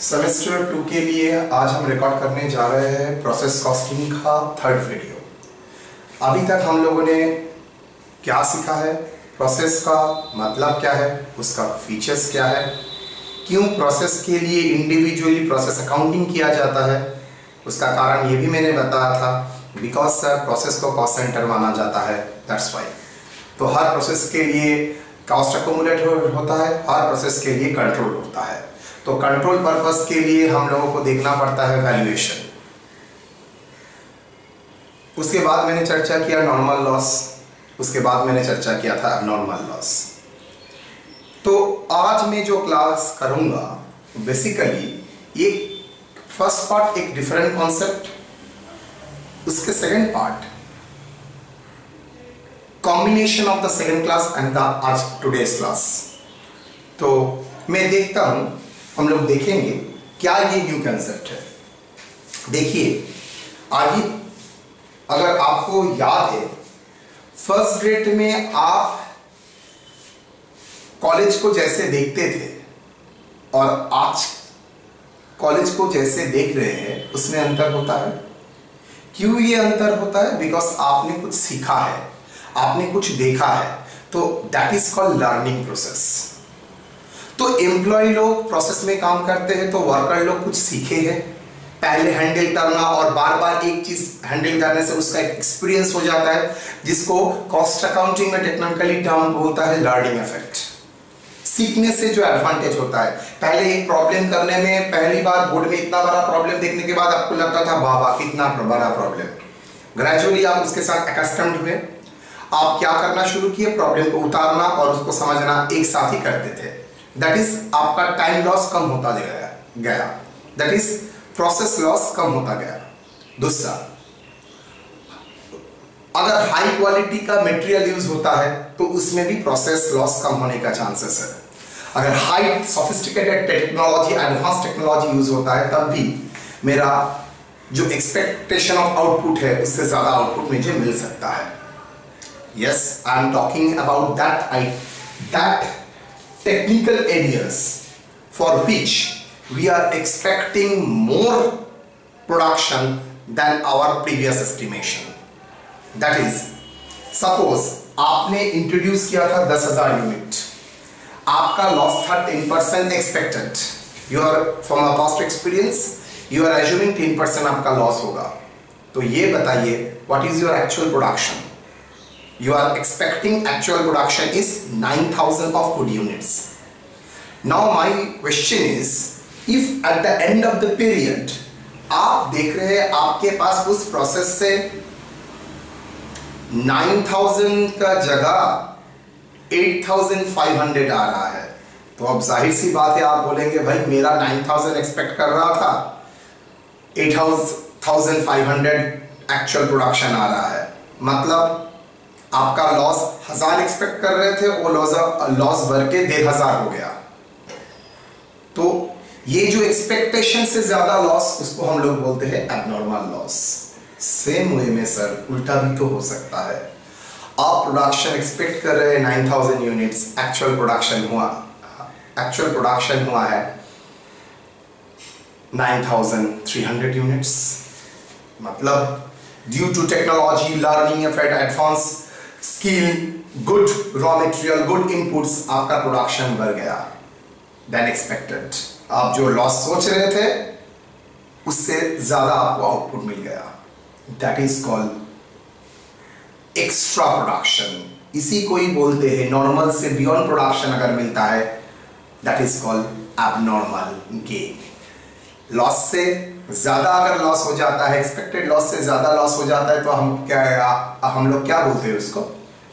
Semester 2 के लिए आज हम रिकॉर्ड करने जा रहे हैं प्रोसेस कॉस्टिंग का थर्ड वीडियो। अभी तक हम लोगों ने क्या सीखा है, प्रोसेस का मतलब क्या है, उसका फीचर्स क्या है, क्यों प्रोसेस के लिए इंडिविजुअली प्रोसेस अकाउंटिंग किया जाता है, उसका कारण ये भी मैंने बताया था बिकॉज सर प्रोसेस को कॉस्ट सेंटर माना जाता है, दैट्स वाई। तो हर प्रोसेस के लिए कॉस्ट अकोमुलेट होता है, हर प्रोसेस के लिए कंट्रोल होता है। तो कंट्रोल पर्पस के लिए हम लोगों को देखना पड़ता है वैल्यूएशन। उसके बाद मैंने चर्चा किया नॉर्मल लॉस, उसके बाद मैंने चर्चा किया था एबनॉर्मल लॉस। तो आज मैं जो क्लास करूंगा बेसिकली ये फर्स्ट पार्ट एक डिफरेंट कॉन्सेप्ट, उसके second part combination of the second class and the आज टुडेज क्लास। तो मैं देखता हूं, हम लोग देखेंगे क्या ये न्यू कंसेप्ट है। देखिए आगे अगर आपको याद है फर्स्ट ग्रेड में आप कॉलेज को जैसे देखते थे और आज कॉलेज को जैसे देख रहे हैं उसमें अंतर होता है। क्यों ये अंतर होता है? बिकॉज आपने कुछ सीखा है, आपने कुछ देखा है, तो that is called learning process. तो एम्प्लॉय लोग प्रोसेस में काम करते हैं तो वर्कर लोग कुछ सीखे हैं, पहले हैंडल करना और बार बार एक चीज हैंडल करने से उसका एक्सपीरियंस हो जाता है, जिसको कॉस्ट अकाउंटिंग में टेक्निकली टर्म बोलता है लर्निंग इफेक्ट। सीखने से जो एडवांटेज होता है, पहले एक प्रॉब्लम करने में पहली बार बोर्ड में इतना बड़ा प्रॉब्लम देखने के बाद आपको लगता था बाबा कितना बड़ा प्रॉब्लम। ग्रेजुअली आप उसके साथ अकस्टम्ड हुए, आप क्या करना शुरू किए, प्रॉब्लम को उतारना और उसको समझना एक साथ ही करते थे। दैट इज आपका टाइम लॉस कम होता गया, दैट इज प्रोसेस लॉस कम होता गया। दूसरा, अगर हाई क्वालिटी का मटेरियल यूज होता है तो उसमें भी प्रोसेस लॉस कम होने का चांसेस है। अगर high sophisticated technology, advance technology use होता है तब भी मेरा जो एक्सपेक्टेशन ऑफ आउटपुट है उससे ज्यादा आउटपुट मुझे मिल सकता है। Yes, I am talking about that technical areas for which we are expecting more production than our previous estimation. That is, suppose आपने इंट्रोड्यूस किया था 10,000 यूनिट, आपका लॉस था 10% expected. You are from a past experience you are assuming 10% आपका loss होगा। तो ये बताइए what is your actual production? You are expecting actual production is 9,000 of good units. Now my question is, if at the end of the period आप देख रहे हैं आपके पास उस प्रोसेस से 9,000 का जगह 8,500 आ रहा है, तो अब जाहिर सी बात है आप बोलेंगे भाई मेरा 9,000 एक्सपेक्ट कर रहा था, 8,500 एक्चुअल प्रोडक्शन आ रहा है, मतलब आपका लॉस 1,000 एक्सपेक्ट कर रहे थे, वो लॉस भर के 1,500 हो गया। तो ये जो एक्सपेक्टेशन से ज्यादा लॉस उसको हम लोग बोलते हैं एबनॉर्मल लॉस। सेम वे में सर उल्टा भी तो हो सकता है। आप प्रोडक्शन एक्सपेक्ट कर रहे हैं 9,000 यूनिट्स, एक्चुअल प्रोडक्शन हुआ है 9,300 यूनिट्स। मतलब due to technology, learning effect, advance skill, good raw material, good inputs, आपका प्रोडक्शन बढ़ गया देन एक्सपेक्टेड। आप जो लॉस सोच रहे थे उससे ज्यादा आपको आउटपुट मिल गया, that is called extra production. इसी को ही बोलते हैं नॉर्मल से बियॉन्ड प्रोडक्शन अगर मिलता है, that is called abnormal gain. Loss से ज्यादा अगर लॉस हो जाता है, एक्सपेक्टेड लॉस से ज्यादा लॉस हो जाता है, तो हम लोग क्या बोलते हैं उसको?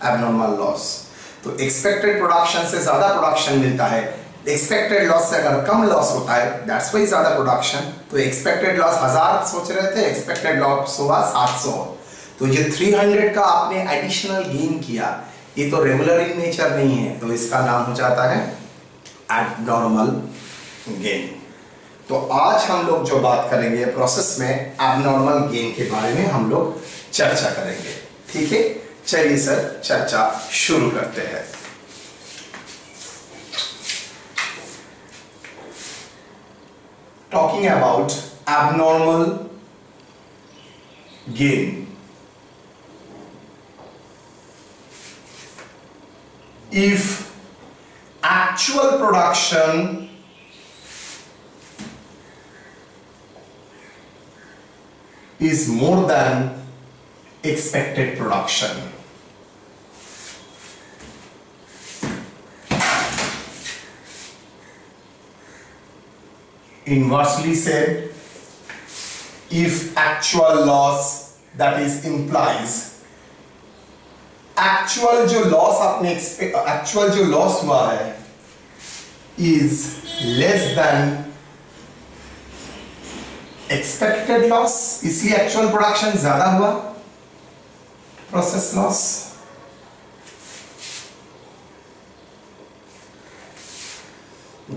Abnormal loss. तो एक्सपेक्टेड प्रोडक्शन से ज्यादा प्रोडक्शन मिलता है, एक्सपेक्टेड लॉस से अगर कम लॉस होता है दैट्स व्हाई ज्यादा प्रोडक्शन। तो एक्सपेक्टेड लॉस 1,000 सोच रहे थे, एक्सपेक्टेड लॉस हुआ 700। तो ये 300 का आपने एडिशनल गेन किया, ये तो रेगुलर इन नेचर नहीं है, तो इसका नाम हो जाता है एबनॉर्मल गेन। तो आज हम लोग जो बात करेंगे प्रोसेस में एबनॉर्मल गेन के बारे में हम लोग चर्चा करेंगे, ठीक है? चलिए सर चर्चा शुरू करते हैं। talking about abnormal gain. If actual production is more than expected production. Inversely said, if actual loss, that is implies actual जो loss आपने actual जो loss हुआ है is less than expected loss, इसलिए actual production ज्यादा हुआ, process loss.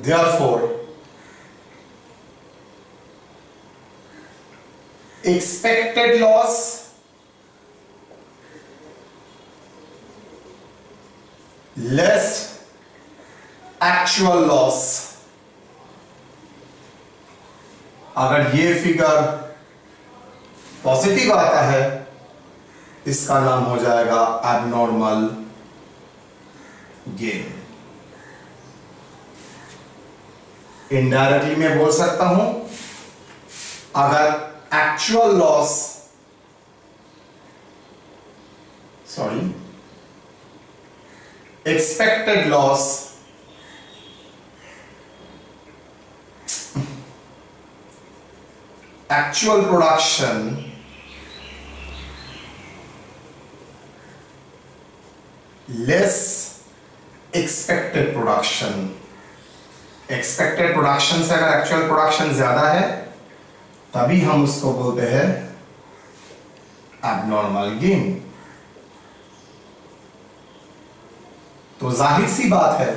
Therefore, expected loss less actual loss. अगर ये फिगर पॉजिटिव आता है, इसका नाम हो जाएगा एबनॉर्मल गेन. इनडायरेक्टली मैं बोल सकता हूं, अगर actual loss, expected loss actual production less expected production. Expected production से अगर actual production ज्यादा है तभी हम उसको बोलते हैं एबनॉर्मल गेन. तो जाहिर सी बात है,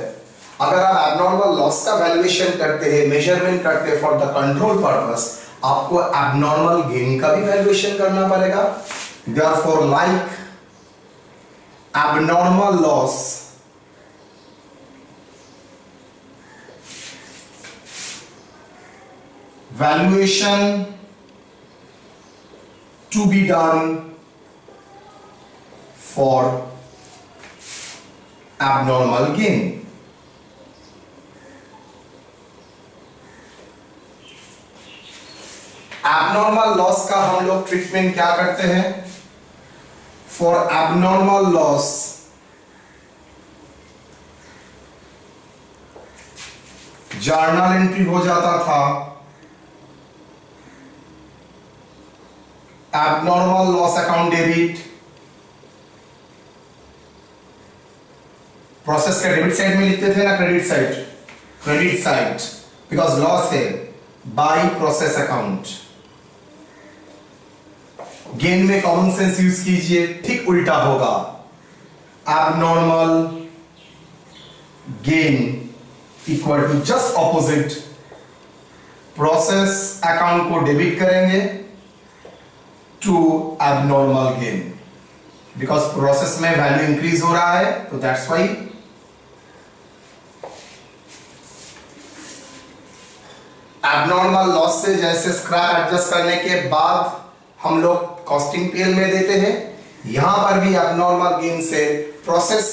अगर आप एबनॉर्मल लॉस का वैल्यूएशन करते हैं, मेजरमेंट करते हैं फॉर द कंट्रोल पर्पस, आपको एबनॉर्मल गेन का भी वैल्यूएशन करना पड़ेगा. Therefore like abnormal loss valuation to be done for abnormal gain. Abnormal loss का हम लोग ट्रीटमेंट क्या करते हैं? For abnormal loss journal entry हो जाता था abnormal loss account debit, process के डेबिट साइड में लिखते थे ना, क्रेडिट साइड बिकॉज लॉस है, बाय प्रोसेस अकाउंट. गेन में कॉमन सेंस यूज कीजिए, ठीक उल्टा होगा. Abnormal gain equal to just opposite, process account को डेबिट करेंगे to abnormal gain, because process में वैल्यू इंक्रीज हो रहा है, तो दैट्स वाई एबनॉर्मल लॉस से जैसे स्क्रैप एडजस्ट करने के बाद हम लोग कॉस्टिंग पीएल में देते हैं, यहां पर भी एबनॉर्मल गेन से प्रोसेस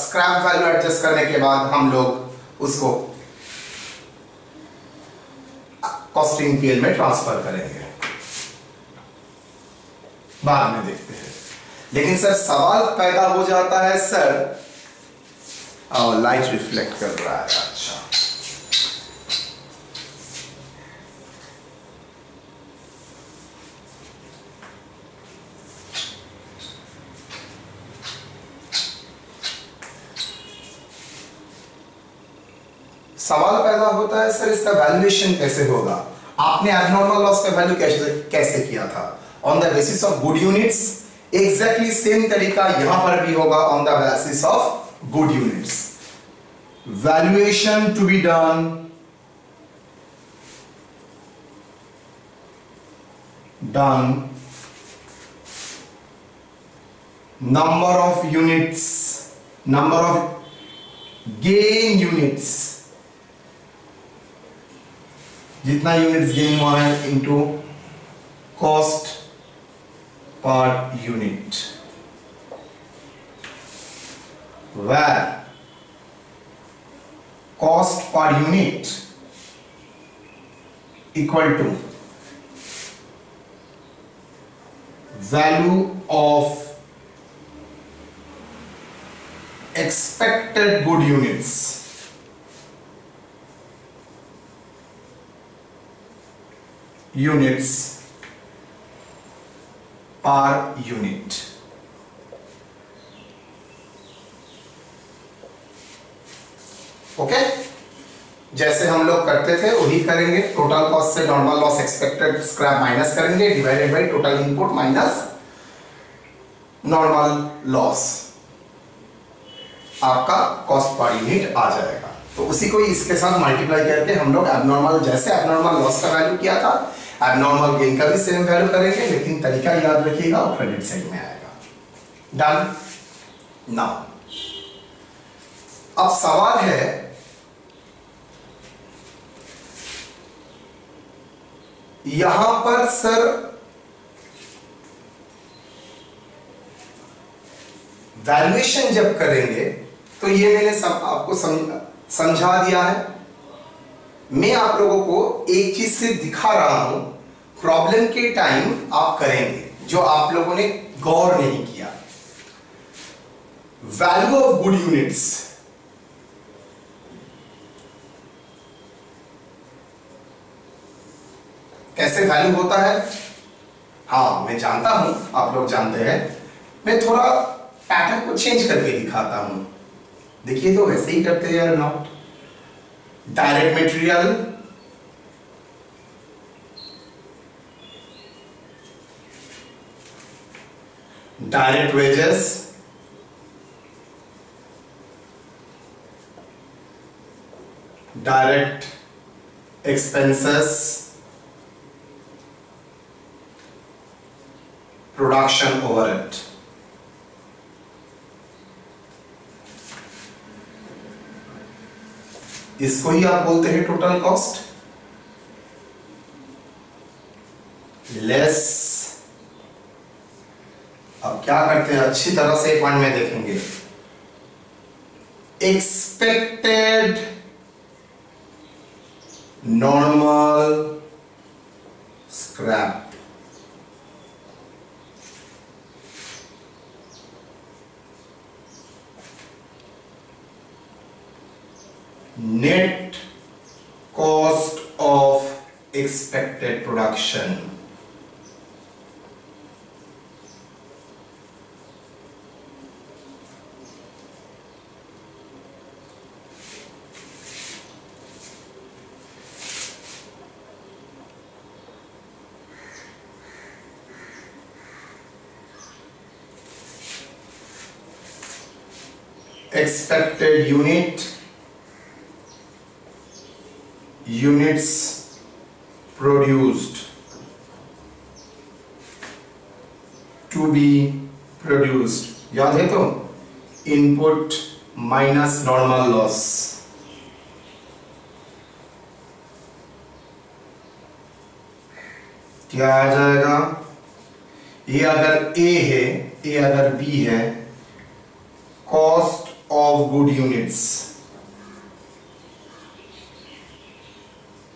स्क्रैप वैल्यू एडजस्ट करने के बाद हम लोग उसको कॉस्टिंग पीएल में ट्रांसफर करेंगे, बाद में देखते हैं. लेकिन सर सवाल पैदा हो जाता है, सर लाइट रिफ्लेक्ट कर रहा है, अच्छा सवाल पैदा होता है, सर इसका वैल्यूएशन कैसे होगा? आपने एबनॉर्मल लॉस का वैल्यू कैसे किया था? On the basis of good units. Exactly same तरीका यहां पर भी होगा, on the basis of good units. Valuation to be done number of units, number of gain units जितना यूनिट्स गेन हुआ है into cost per unit, where cost per unit equal to value of expected good units per unit. Okay जैसे हम लोग करते थे वही करेंगे। टोटल कॉस्ट से normal loss expected scrap minus करेंगे, divided by total input minus normal loss, आपका कॉस्ट पर यूनिट आ जाएगा। तो उसी को इसके साथ मल्टीप्लाई करके हम लोग एबनॉर्मल, जैसे एबनॉर्मल लॉस का वैल्यू किया था, एबनॉर्मल गेन का भी सेम वैल्यू करेंगे, लेकिन तरीका याद रखिएगा वो क्रेडिट साइड में आएगा। डन। नाउ अब सवाल है यहां पर सर वैल्यूएशन जब करेंगे तो ये मैंने सब आपको समझा दिया है। मैं आप लोगों को एक चीज से दिखा रहा हूं, प्रॉब्लम के टाइम आप करेंगे जो आप लोगों ने गौर नहीं किया। वैल्यू ऑफ गुड यूनिट्स, कैसे वैल्यू होता है? हाँ मैं जानता हूं, आप लोग जानते हैं। मैं थोड़ा पैटर्न को चेंज करके दिखाता हूं। देखिए तो वैसे ही करते हैं not direct material, direct wages, direct expenses, production overhead. इसको ही आप बोलते हैं टोटल कॉस्ट लेस। अब क्या करते हैं, अच्छी तरह से पॉइंट में देखेंगे, expected normal scrap, net cost of expected production, expected units produced to be produced, याद है तो इनपुट माइनस नॉर्मल लॉस। क्या आ जाएगा? ये अगर ए है, ए अगर बी है, cost of good units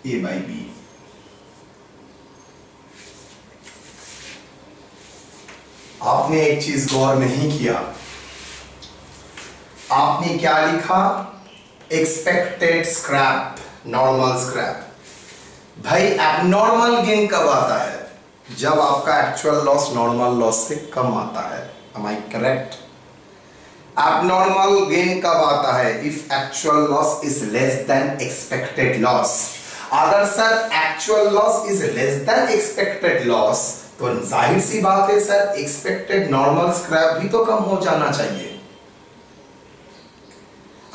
A by B। आपने एक चीज गौर नहीं किया, आपने क्या लिखा? Expected scrap, normal scrap. भाई एबनॉर्मल गेन कब आता है? जब आपका एक्चुअल लॉस नॉर्मल लॉस से कम आता है। Am I correct? Abnormal gain कब आता है? If actual loss is less than expected loss. अगर sir actual loss is less than expected loss, तो जाहिर सी बात है सर एक्सपेक्टेड नॉर्मल स्क्रैप भी तो कम हो जाना चाहिए।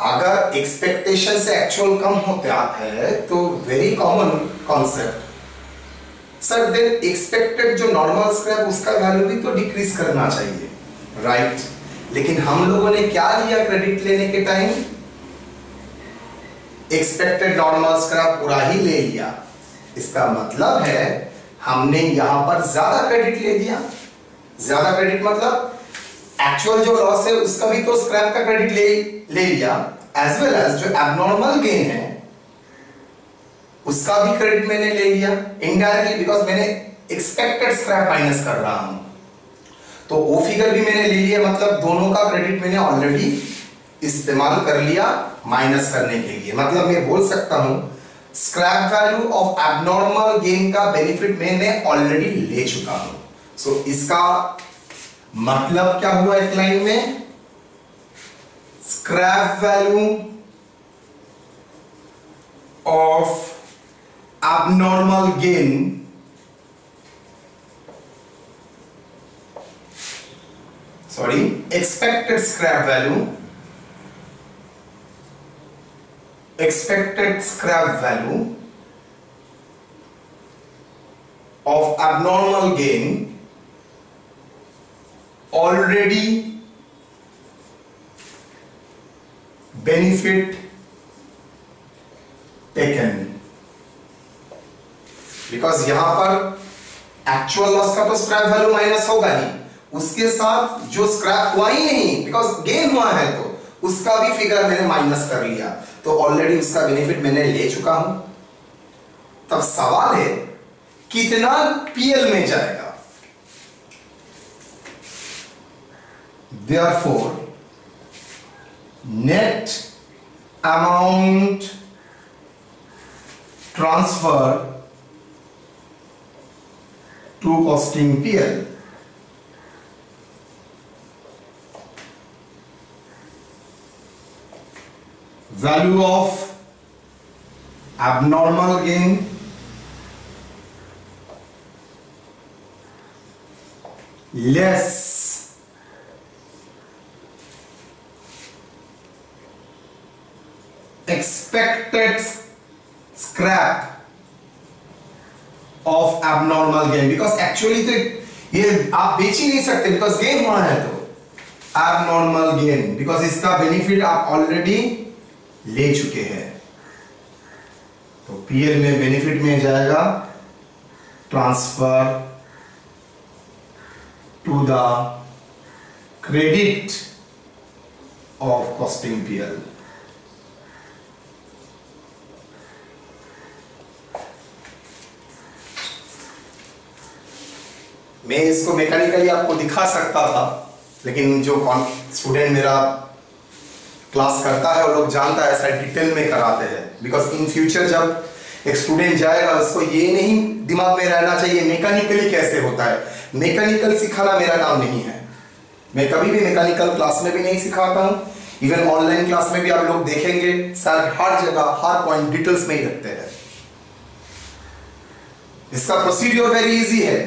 अगर एक्सपेक्टेशन से एक्चुअल कम होता है तो very common concept sir, then expected जो नॉर्मल स्क्रैप उसका वैल्यू भी तो डिक्रीज करना चाहिए, राइट? लेकिन हम लोगों ने क्या लिया क्रेडिट लेने के टाइम? एक्सपेक्टेड नॉर्मल स्क्रैप पूरा ही ले लिया। इसका मतलब है हमने यहां पर ज्यादा क्रेडिट ले दिया। ज्यादा क्रेडिट मतलब एक्चुअल जो लॉस है उसका भी तो स्क्रैप का क्रेडिट ले लिया, एज वेल एज जो एबनॉर्मल गेन है उसका भी क्रेडिट मैंने ले लिया इनडायरेक्टली, बिकॉज मैंने एक्सपेक्टेड स्क्रैप माइनस कर रहा हूं। तो वो फिगर भी मैंने ले लिया, मतलब दोनों का क्रेडिट मैंने ऑलरेडी इस्तेमाल कर लिया माइनस करने के लिए। मतलब मैं बोल सकता हूं scrap value of abnormal gain का बेनिफिट मैंने ऑलरेडी ले चुका हूं। सो इसका मतलब क्या हुआ एक लाइन में, scrap value of abnormal gain expected scrap value of abnormal gain already benefit taken, because यहां पर एक्चुअल लॉस का तो स्क्रैप वैल्यू माइनस होगा ही, उसके साथ जो स्क्रैप हुआ ही नहीं बिकॉज गेन हुआ है तो उसका भी फिगर मैंने माइनस कर लिया, तो ऑलरेडी उसका बेनिफिट मैंने ले चुका हूं। तब सवाल है कितना पीएल में जाएगा। Therefore net amount transfer to costing PL value of abnormal gain less expected scrap of abnormal gain, because actually तो ये आप बेच ही नहीं सकते बिकॉज गेन हुआ है, तो एबनॉर्मल गेन बिकॉज इसका बेनिफिट आप ऑलरेडी ले चुके हैं। तो पीएल में बेनिफिट में जाएगा transfer to the credit of costing PL. मैं इसको मैकेनिकली आपको दिखा सकता था, लेकिन जो स्टूडेंट मेरा क्लास करता है वो लोग जानता है ऐसा डिटेल में कराते हैं, बिकॉज इन फ्यूचर जब एक स्टूडेंट जाएगा उसको ये नहीं दिमाग में रहना चाहिए मैकेनिकली कैसे होता है। मैकेनिकल सिखाना मेरा काम नहीं है, मैं कभी भी मैकेनिकल क्लास में भी नहीं सिखाता हूँ, इवन ऑनलाइन क्लास में भी आप लोग देखेंगे सर हर जगह हर पॉइंट डिटेल्स में ही रखते हैं। इसका प्रोसीड्यूर वेरी इजी है,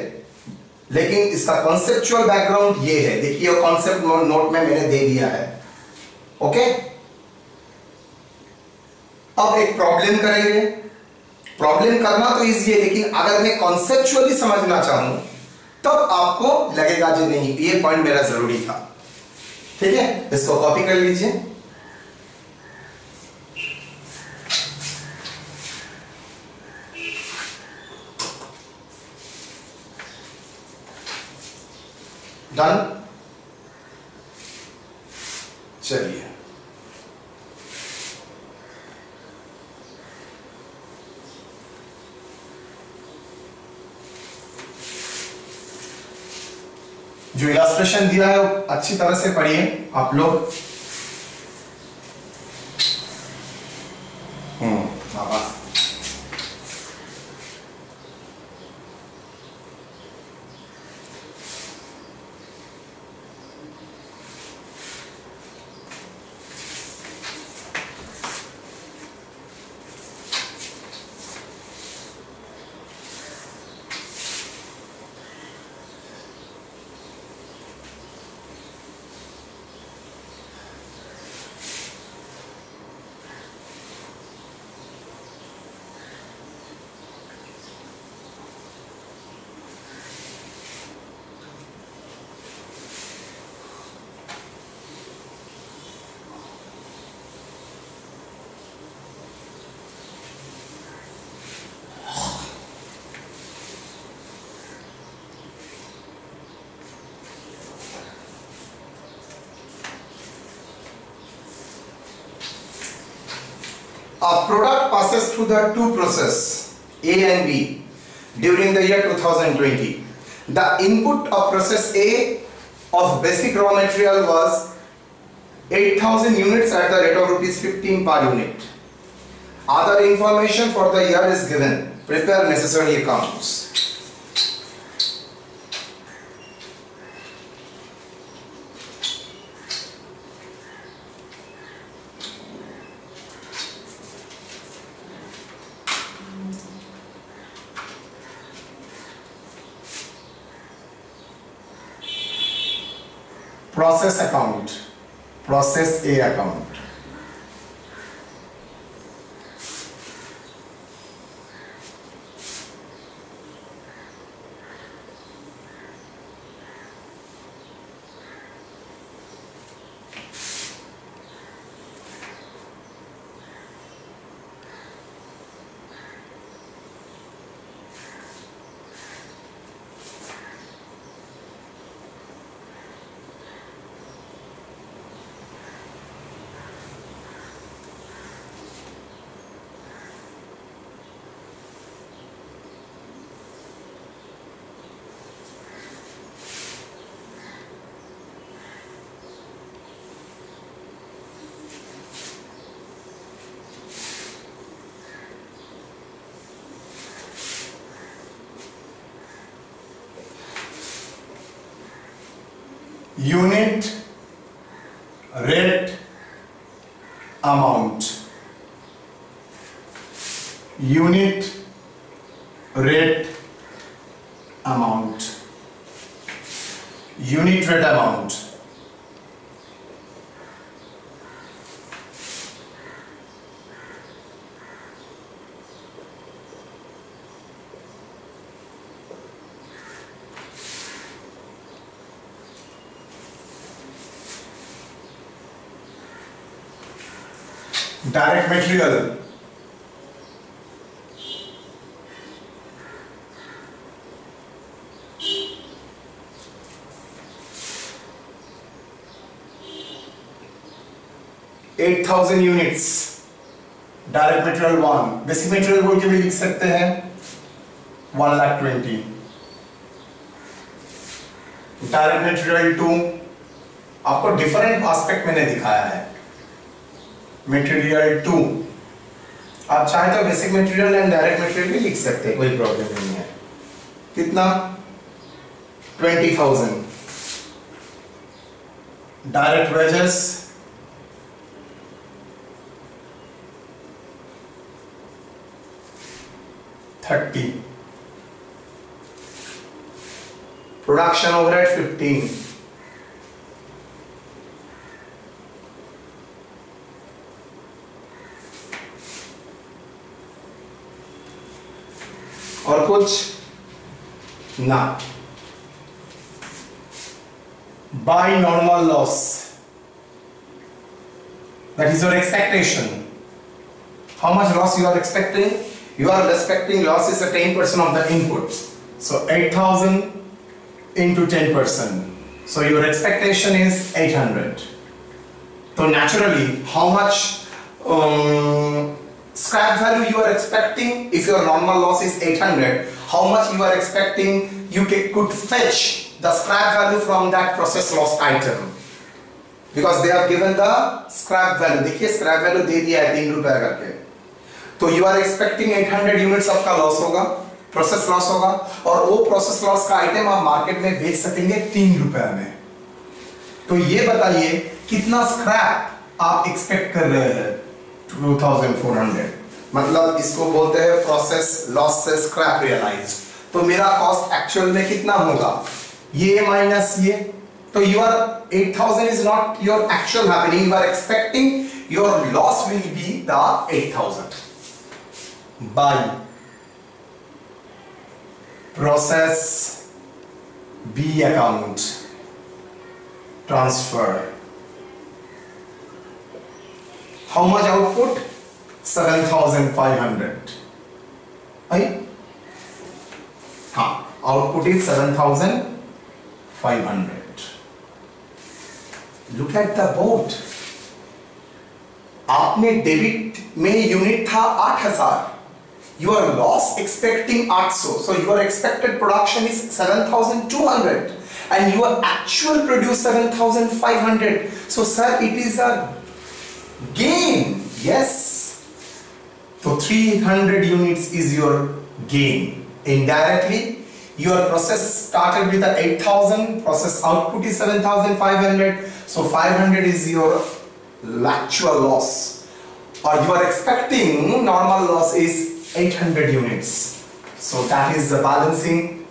लेकिन इसका कॉन्सेप्चुअल बैकग्राउंड ये है, देखिए कॉन्सेप्ट नोट में मैंने दे दिया है। ओके, अब एक प्रॉब्लम करेंगे। प्रॉब्लम करना तो इजी है, लेकिन अगर मैं कॉन्सेप्चुअली समझना चाहूं तब आपको लगेगा जी नहीं ये पॉइंट मेरा जरूरी था। ठीक है, इसको कॉपी कर लीजिए। डन, चलिए जो इलास्ट्रेशन दिया है वो अच्छी तरह से पढ़िए आप लोग। A product passes through the two process A and B during the year 2020. The input of process A of basic raw material was 8,000 units at the rate of rupees 15 per unit. Other information for the year is given. Prepare necessary accounts. Process account, process A account. Unit rate amount, unit rate amount, unit rate amount. Direct material, at 8,000 units direct material 1, basic material बोल के भी लिख सकते हैं 1,20,000। Direct material 2 आपको different aspect मैंने दिखाया है। मटेरियल 2 आप चाहे तो basic material and direct material भी लिख सकते हैं, कोई प्रॉब्लम नहीं है। कितना 20,000। डायरेक्ट वेजेस 30, प्रोडक्शन ओवरहेड 15, और कुछ ना। By normal loss, that is your expectation. How much loss you are expecting? You are expecting loss is a 10% of the inputs. So 8,000 into 10%. So your expectation is 800. So naturally, how much scrap value you are expecting? If your normal loss is 800, how much you are expecting you could fetch the scrap value from that process loss item? Because they have given the scrap value. देखिए scrap value दे दिया है 3 रुपए करके। तो you are expecting 800 units आपका loss होगा, process loss होगा, और वो प्रोसेस लॉस का आइटम आप मार्केट में बेच सकेंगे 3 रुपए में। तो ये बताइए कितना स्क्रैप आप एक्सपेक्ट कर रहे हैं? 2400। मतलब इसको बोलते हैं प्रोसेस लॉस से स्क्रैप रियलाइज। तो मेरा कॉस्ट एक्चुअल में कितना होगा? ये माइनस ये। तो your 8,000 is not your actual happening, you are expecting your loss will be the 8,000 by process B account transfer. How much output? 7,500. हाँ, output is 7,500. Look at the board. आपने debit में unit था 8000, your loss expecting 800, so your expected production is 7200 and your actual produce 7500, so sir it is a gain. Yes, so 300 units is your gain. Indirectly your process started with the 8000, process output is 7500, so 500 is your actual loss, or you are expecting normal loss is 800 units, so that is the balancing.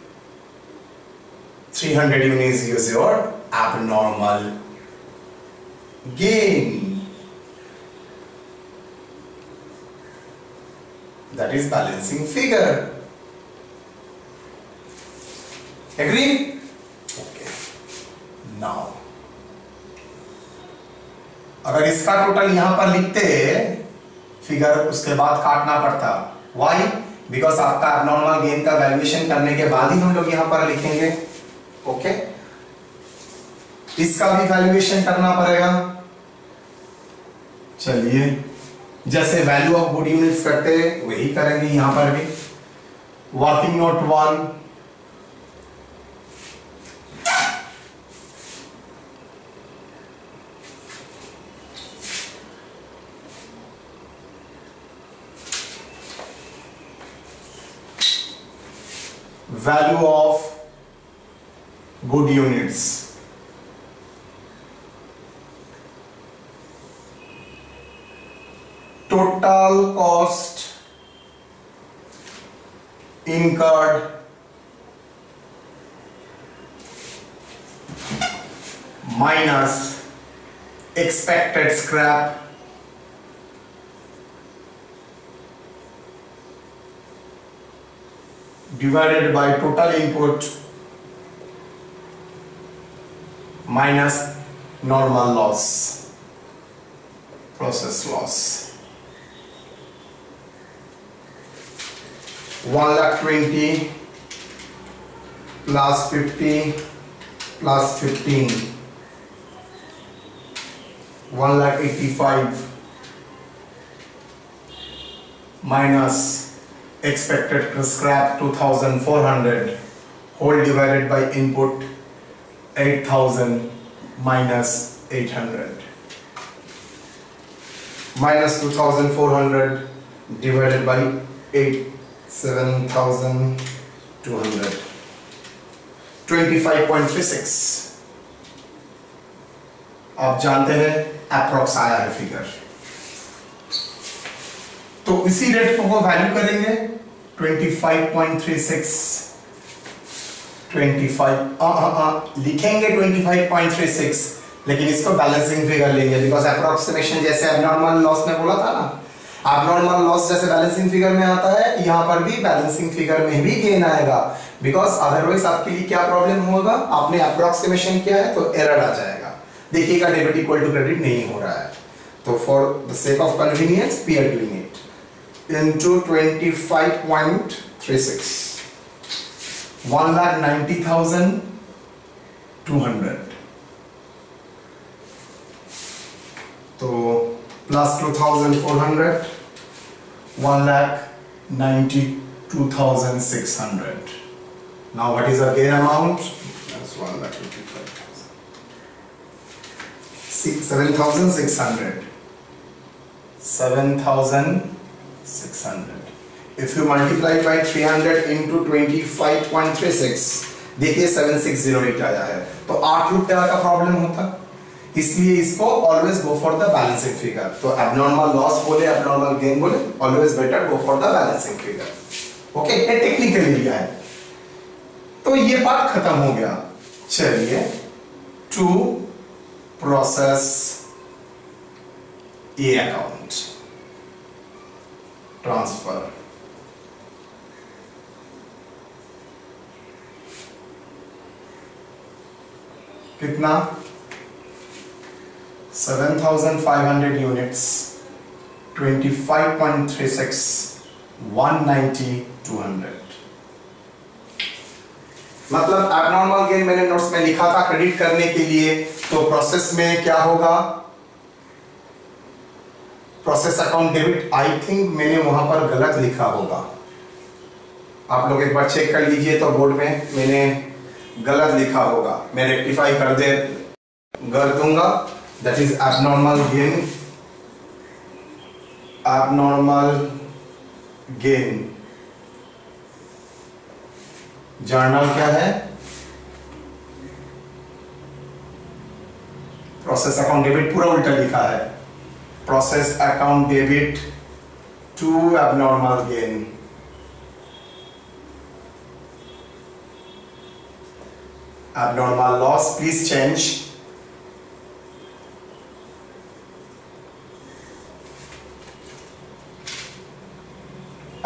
300 units is your abnormal gain, that is balancing figure. Agree? Okay. Now अगर इसका total यहां पर लिखते figure, उसके बाद काटना पड़ता. Why? Because आपका abnormal gain का वैल्यूएशन करने के बाद ही हम लोग यहां पर लिखेंगे. ओके, इसका भी वैल्यूएशन करना पड़ेगा. चलिए, जैसे वैल्यू ऑफ गुड यूनिट्स करते वही करेंगे यहां पर भी. Working note 1, value of good units. Total cost incurred minus expected scrap divided by total input minus normal loss, process loss. 1,20,000 plus 50 plus 15, 1,85,000 minus expected scrap 2,400 whole divided by input 8,000 minus 800, minus 2,400 divided by 7,200, 25.36. आप जानते हैं approx आया है figure, तो इसी rate को value करेंगे 25.36, 25 लिखेंगे 25.36, लेकिन इसको बैलेंसिंग फिगर लेंगे बिकॉज अप्रोक्सीमेशन जैसे एबनॉर्मल लॉस में बोला था ना, एबनॉर्मल लॉस जैसे बैलेंसिंग फिगर में आता है, यहाँ पर भी बैलेंसिंग फिगर में भी गेन आएगा बिकॉज अदरवाइज आपके लिए क्या प्रॉब्लम होगा, आपने अप्रोक्सीमेशन किया है तो एरर आ जाएगा. देखिएगा डेबिट इक्वल टू क्रेडिट नहीं हो रहा है, तो for the sake of convenience we are doing it into 25.36, 1,90,200, तो plus 2,400, 1,92,600. Now what is the gain amount? That's 1,55,000. 7,600. 7,600. If you multiply by 300 into 25.36, देखिए 7608 आया है, तो 8 रुपया का प्रॉब्लम होता, इसलिए इसको always go for the balancing figure. तो एबनॉर्मल लॉस बोले एबनॉर्मल गेन बोले, always better go for the balancing figure. Okay, ये टेक्निकली लिया है, तो ये पार्ट खत्म हो गया. चलिए to process A account transfer. कितना 7,500 यूनिट्स, 25.36, 190,200. मतलब एबनॉर्मल गेन मैंने नोट्स में लिखा था क्रेडिट करने के लिए, तो प्रोसेस में क्या होगा process account debit, I think मैंने वहां पर गलत लिखा होगा, आप लोग एक बार चेक कर लीजिए तो बोर्ड में मैंने गलत लिखा होगा, मैं रेक्टिफाई कर दूंगा। That is abnormal gain journal क्या है, प्रोसेस अकाउंट डेबिट पूरा उल्टा लिखा है, process account debit to abnormal gain, abnormal loss, please change.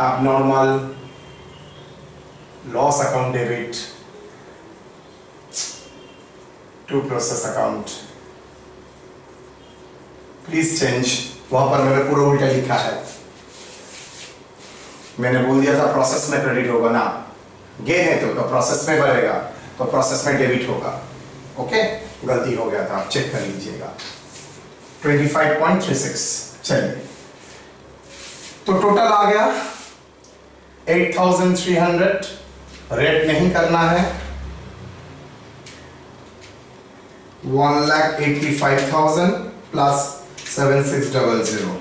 Abnormal loss account debit to process account, please change. वहां पर मैंने पूरा उल्टा लिखा है, मैंने बोल दिया था प्रोसेस में क्रेडिट होगा ना, गेन है तो प्रोसेस में बढ़ेगा, तो प्रोसेस में डेबिट होगा। ओके, गलती हो गया था, आप चेक कर लीजिएगा। 25.36। चलिए, तो टोटल आ गया 8300, रेट नहीं करना है, 1,85,000 प्लस 7600,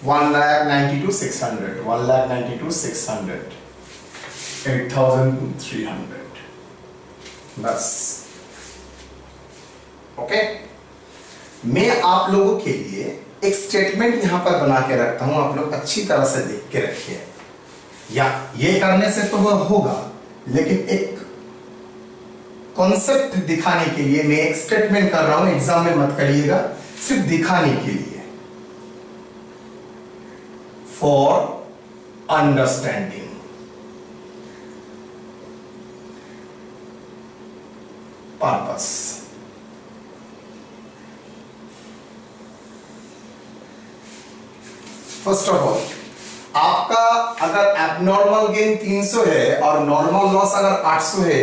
1,92,600, 1,92,600, 8,300 बस। ओके, मैं आप लोगों के लिए एक स्टेटमेंट यहां पर बना के रखता हूं, आप लोग अच्छी तरह से देख के रखिए। या ये करने से तो वह होगा, लेकिन एक कॉन्सेप्ट दिखाने के लिए मैं एक स्टेटमेंट कर रहा हूं, एग्जाम में मत करिएगा, सिर्फ दिखाने के लिए, for understanding. Purpose, first of all, आपका अगर एबनॉर्मल गेन 300 है और नॉर्मल लॉस अगर 800 है,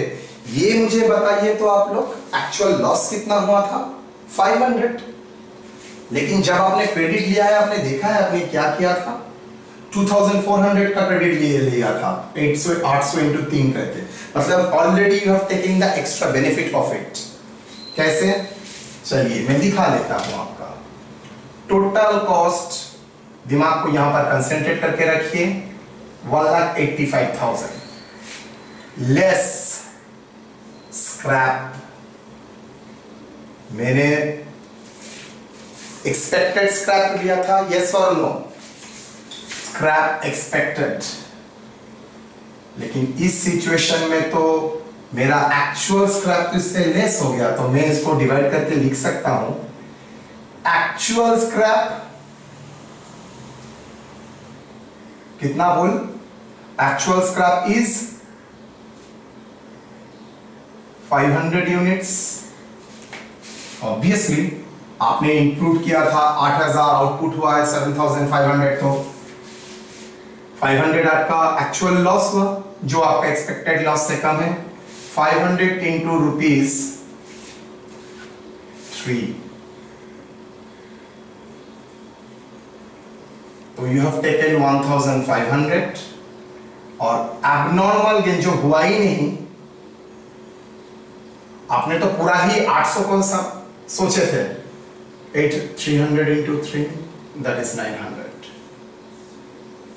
ये मुझे बताइए तो आप लोग एक्चुअल लॉस कितना हुआ था? 500। लेकिन जब आपने क्रेडिट लिया है, आपने देखा है आपने क्या किया था? 2400 का क्रेडिट लिया था, 800 इंटू 3 करके, मतलब already you have taken the extra benefit of it. कैसे? चलिए मैं दिखा लेता हूं आपका टोटल कॉस्ट, दिमाग को यहां पर कंसेंट्रेट करके रखिए, 1,85,000 लेस स्क्रैप। मैंने एक्सपेक्टेड स्क्रैप लिया था, यस और नो? स्क्रैप एक्सपेक्टेड, लेकिन इस सिचुएशन में तो मेरा एक्चुअल स्क्रैप तो इससे लेस हो गया, तो मैं इसको डिवाइड करके लिख सकता हूं, एक्चुअल स्क्रैप कितना बोल? Actual scrap is 500 units. Obviously आपने इंक्लूड किया था 8000, आउटपुट हुआ है 7500, तो 500 आपका एक्चुअल लॉस हुआ, जो आपका एक्सपेक्टेड लॉस से कम है। 500 इंटू रुपीज 3, तो यू हैव टेकन 1500, और एबनॉर्मल गेन जो हुआ ही नहीं, आपने तो पूरा ही 800 को सोचे थे, 300 इंटू 3 दैट इज 900,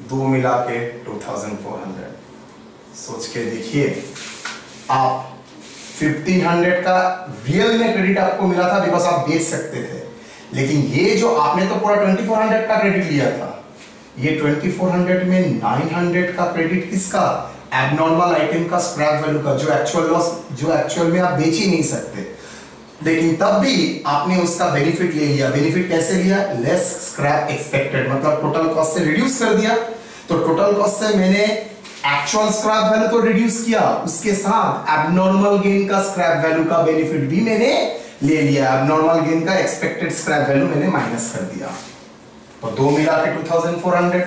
दो मिला के 2400। सोच के देखिए आप, 1500 का रियल में क्रेडिट आपको मिला था बिकॉज आप बेच सकते थे, लेकिन ये जो आपने तो पूरा 2400 का क्रेडिट लिया था, ये 2400 में 900 का क्रेडिट किसका? एबनॉर्मल आइटम का, स्क्रैप वैल्यू का, जो एक्चुअल लॉस, जो एक्चुअल में आप बेच ही नहीं सकते, लेकिन तब भी आपने उसका बेनिफिट ले लिया। बेनिफिट कैसे लिया? लेस स्क्रैप एक्सपेक्टेड, मतलब टोटल कॉस्ट से रिड्यूस कर दिया। तो टोटल कॉस्ट से मैंने एक्चुअल स्क्रैप वैल्यू तो रिड्यूस किया, उसके साथ एबनॉर्मल गेन का स्क्रैप वैल्यू का बेनिफिट भी मैंने ले लिया, एबनॉर्मल गेन का एक्सपेक्टेड स्क्रैप वैल्यू मैंने माइनस कर दिया, तो दो मिला के 2400।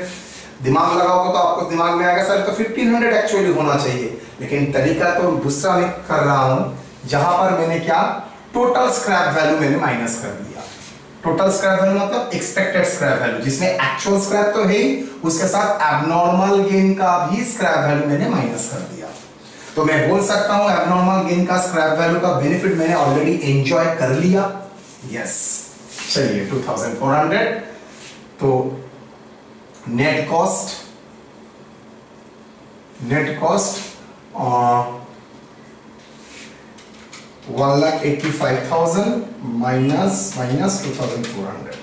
दिमाग लगाओगे तो आपको दिमाग में आएगा सर तो 1500 एक्चुअली होना चाहिए, लेकिन तरीका तो दूसरा मैं कर रहा हूं, जहां पर मैंने क्या, टोटल स्क्रैप वैल्यू मैंने माइनस कर दिया। टोटल स्क्रैप वैल्यू मतलब एक्सपेक्टेड स्क्रैप वैल्यू, जिसमें एक्चुअल स्क्रैप तो है ही, उसके साथ एबनॉर्मल गेन का भी स्क्रैप वैल्यू मैंने माइनस कर दिया। तो मैं बोल सकता हूं एबनॉर्मल गेन का स्क्रैप वैल्यू का बेनिफिट मैंने ऑलरेडी एंजॉय कर लिया। यस, चलिए 2400। तो नेट कॉस्ट 1,85,000 माइनस 2,400,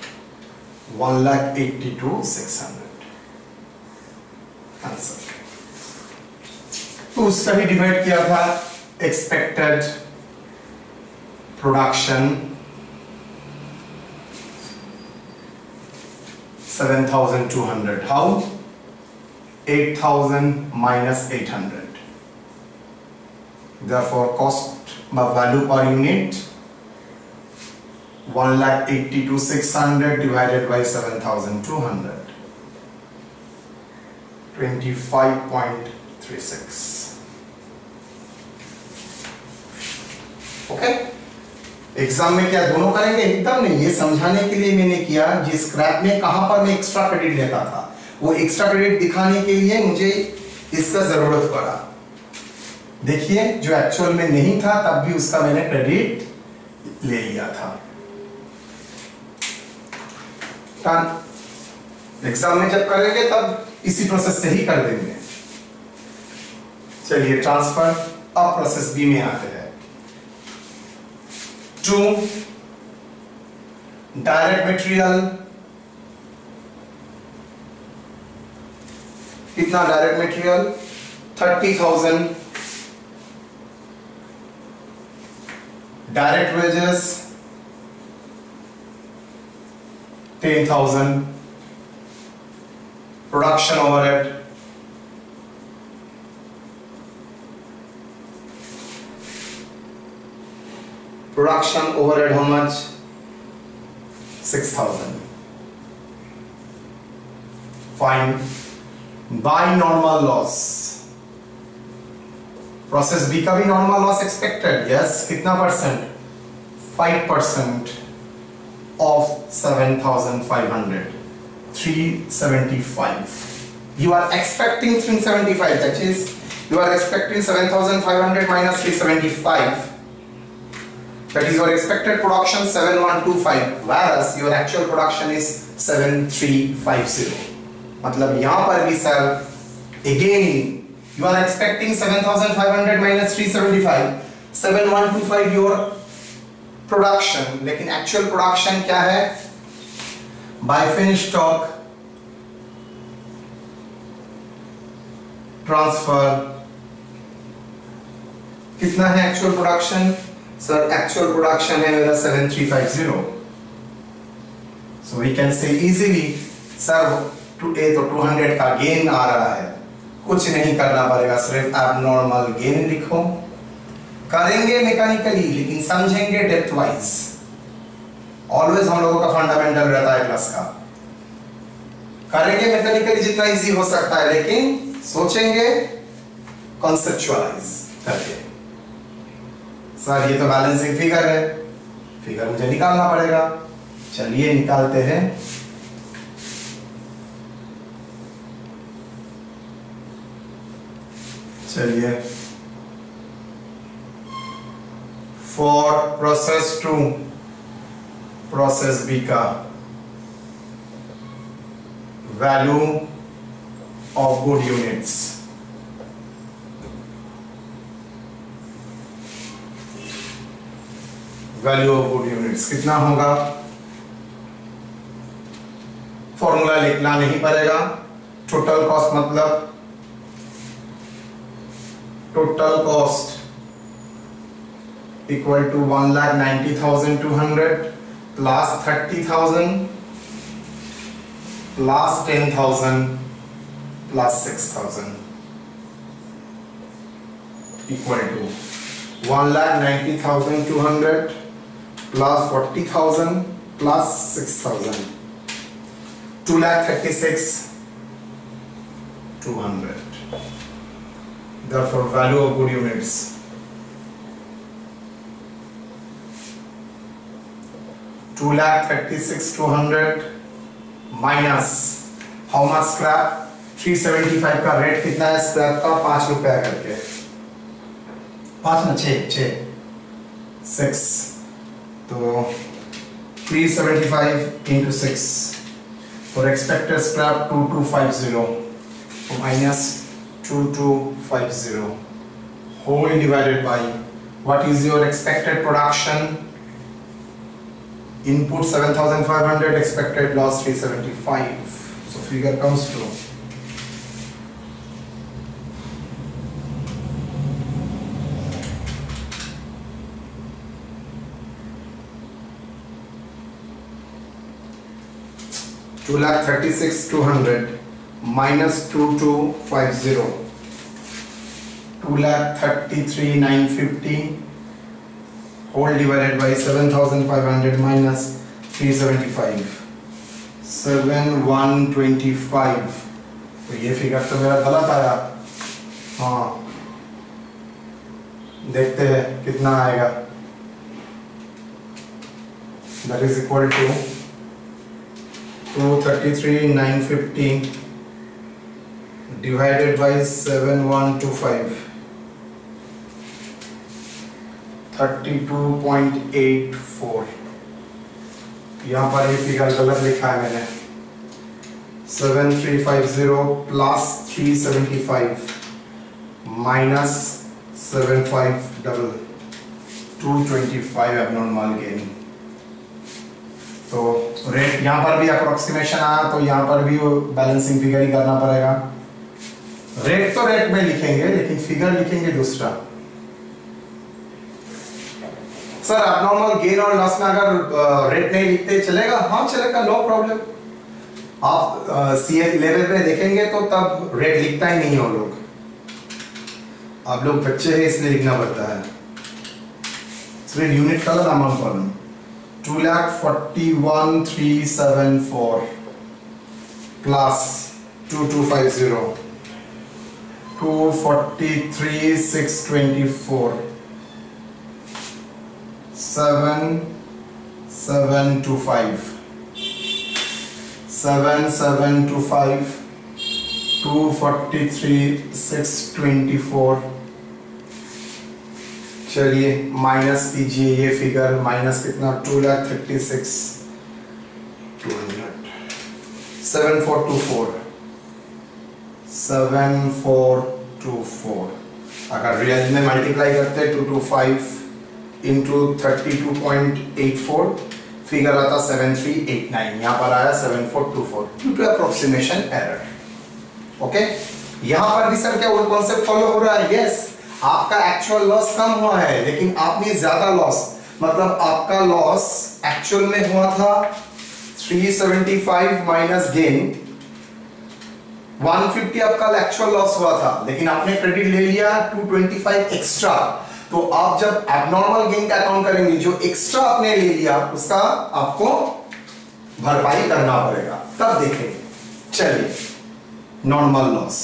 1,82,600 आंसर। तो उसका भी डिवाइड किया था expected production 7,200, how 8,000 minus 800, therefore cost value per unit 1,82,600 divided by 7,200, 25.36. Okay, exam में क्या दोनों करेंगे? एकदम नहीं, ये समझाने के लिए मैंने किया जिस स्क्रैप में कहां पर मैं एक्स्ट्रा क्रेडिट लेता था, वो एक्स्ट्रा क्रेडिट दिखाने के लिए मुझे इसका जरूरत पड़ा। देखिए, जो एक्चुअल में नहीं था तब भी उसका मैंने क्रेडिट ले लिया था। एग्जाम में जब करेंगे तब इसी प्रोसेस से ही कर देंगे। चलिए ट्रांसफर अब प्रोसेस बी में आते हैं। टू डायरेक्ट मटेरियल, कितना direct material 30,000, direct wages 10,000, production overhead how much 6,000. Fine. By normal loss, process B का भी नॉर्मल लॉस एक्सपेक्टेड, यस, कितना percent 5% of 7,500, 375. You are expecting 375, that is you are expecting 7,500 minus 375, that is your expected production 7,125, whereas your actual production is 7,350. मतलब यहां पर भी sir again you are expecting 7,500 minus 375, 7,125 your production, लेकिन actual production क्या है? By finished stock transfer कितना है actual production? Sir actual production है मेरा 7,350. So we can say easily, sir today तो 200 का गेन आ रहा है, कुछ नहीं करना पड़ेगा, सिर्फ एबनॉर्मल गेन लिखो। करेंगे मैकेनिकली लेकिन समझेंगे डेप्थ वाइज। ऑलवेज हम लोगों का फंडामेंटल रहता है क्लास का। करेंगे मैकेनिकली जितना इजी हो सकता है, लेकिन सोचेंगे कॉन्सेप्चुअलाइज करके। सर ये तो बैलेंसिंग फिगर है, फिगर मुझे निकालना पड़ेगा। चलिए निकालते हैं। चलिए, फॉर प्रोसेस 2 प्रोसेस बी का value of good units, value of good units कितना होगा? फॉर्मूला लिखना नहीं पड़ेगा। टोटल कॉस्ट मतलब total cost equal to 1,90,200 plus 30,000 plus 10,000 plus 6,000 equal to 1,90,200 plus 40,000 plus 6,000, 2,36,200. Therefore, value of good units 2,36,200 minus how much scrap 375 का rate कितना है scrap का 5 रुपया करके 5 ना 6 तो 375 into 6 for expected scrap 2250 so minus 2250 whole divided by what is your expected production input 7,500 expected loss 375 so figure comes to 2,36,200 minus 2250 2,33,950 whole divided by 7,500 minus 375 7,125 तो ये फिगर तो मेरा गलत आया हाँ देखते हैं कितना आएगा that is equal to 233,950 divided by 7,125 32.84 यहाँ पर ये फिगर गलत लिखा है मैंने 7,350 plus 375 minus 7,500 225 abnormal gain तो रेट यहाँ पर भी अप्रोक्सीमेशन आया तो यहाँ पर भी बैलेंसिंग फिगर ही करना पड़ेगा रेट तो रेट में लिखेंगे लेकिन फिगर लिखेंगे दूसरा सर अबनॉर्मल गेन और लॉस में अगर रेट नहीं लिखते चलेगा हाँ चलेगा नो प्रॉब्लम आप सीएफ लेवल पे देखेंगे तो तब रेट लिखता ही नहीं हो लोग आप लोग बच्चे हैं इसलिए लिखना पड़ता है इसलिए unit colour amount column 2,41,374 plus 2,250 2,43,624 7,725 7,725 2,43,624 चलिए माइनस कीजिए ये फिगर माइनस कितना 2,36,200 7,424 7,424 अगर रियल में मल्टीप्लाई करते 225 इंटू 32.84 फिगर आता 7,389 यहाँ पर आया 7,424 due to approximation error okay यहाँ पर भी सर क्या वो कॉन्सेप्ट फॉलो हो रहा है यस आपका एक्चुअल लॉस कम हुआ है लेकिन आपने ज्यादा लॉस मतलब आपका लॉस एक्चुअल में हुआ था 375 माइनस गेन 150 आपका एक्चुअल लॉस हुआ था लेकिन आपने क्रेडिट ले लिया 225 एक्स्ट्रा तो आप जब एबनॉर्मल गेन का अकाउंट करेंगे जो एक्स्ट्रा आपने ले लिया उसका आपको भरपाई करना पड़ेगा तब देखेंगे चलिए नॉर्मल लॉस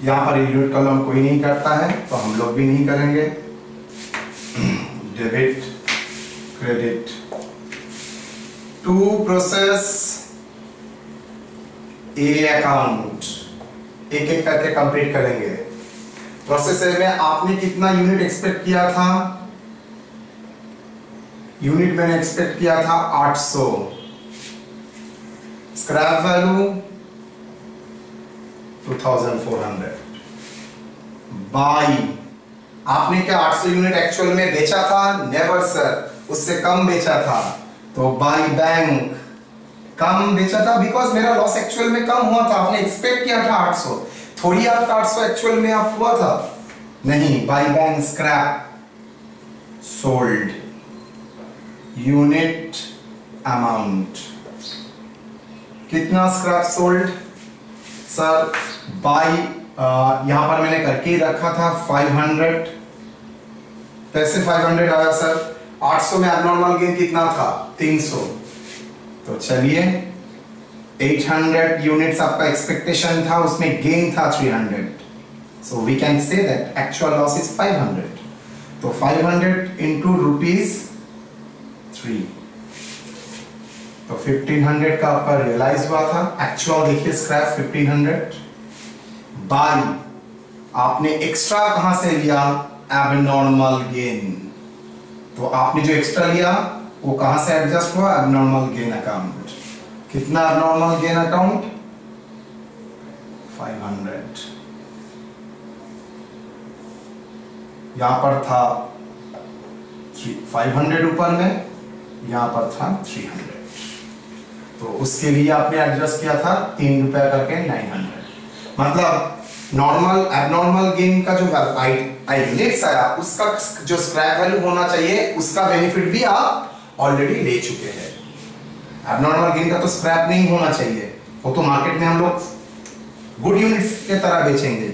यहाँ पर यूनिट कॉलम कोई नहीं करता है तो हम लोग भी नहीं करेंगे debit credit to process A account एक एक करके कंप्लीट करेंगे प्रोसेस ए में आपने कितना यूनिट एक्सपेक्ट किया था यूनिट मैंने एक्सपेक्ट किया था 800 स्क्रैप वैल्यू 2,400 बाई आपने क्या 800 यूनिट एक्चुअल में बेचा था नेवर सर उससे कम बेचा था तो बाई बैंक कम बेचा था बिकॉज मेरा लॉस एक्चुअल में कम हुआ था आपने एक्सपेक्ट किया था 800 थोड़ी आपका 800 एक्चुअल में आप हुआ था नहीं by bank scrap sold unit amount कितना स्क्रैप सोल्ड सर बाई यहां पर मैंने करके रखा था 500 पैसे 500 आया सर 800 में एबनॉर्मल गेन कितना था? 300। तो चलिए 800 यूनिट्स आपका एक्सपेक्टेशन था, उसमें गेन था 300, so we can say that actual loss is 500। तो 500 इंटू ₹3, तो 1500 का आपका रियलाइज हुआ था। एक्चुअल देखिए स्क्रैप 1500 बाय आपने एक्स्ट्रा कहां से लिया? Abnormal gain. तो आपने जो एक्स्ट्रा लिया वो कहां से एडजस्ट हुआ? Abnormal gain account. कितना एबनॉर्मल गेन अकाउंट? 500। यहां पर था 500 ऊपर में, यहां पर था 300, तो उसके लिए आपने एडजस्ट किया था ₹3 करके 900। मतलब नॉर्मल एबनॉर्मल गेन का जो यूनिट्स आया उसका जो स्क्रैप वैल्यू होना चाहिए उसका बेनिफिट भी आप ऑलरेडी ले चुके हैं। एबनॉर्मल गेन का तो स्क्रैप नहीं होना चाहिए, वो तो मार्केट में हम लोग गुड यूनिट्स के तरह बेचेंगे,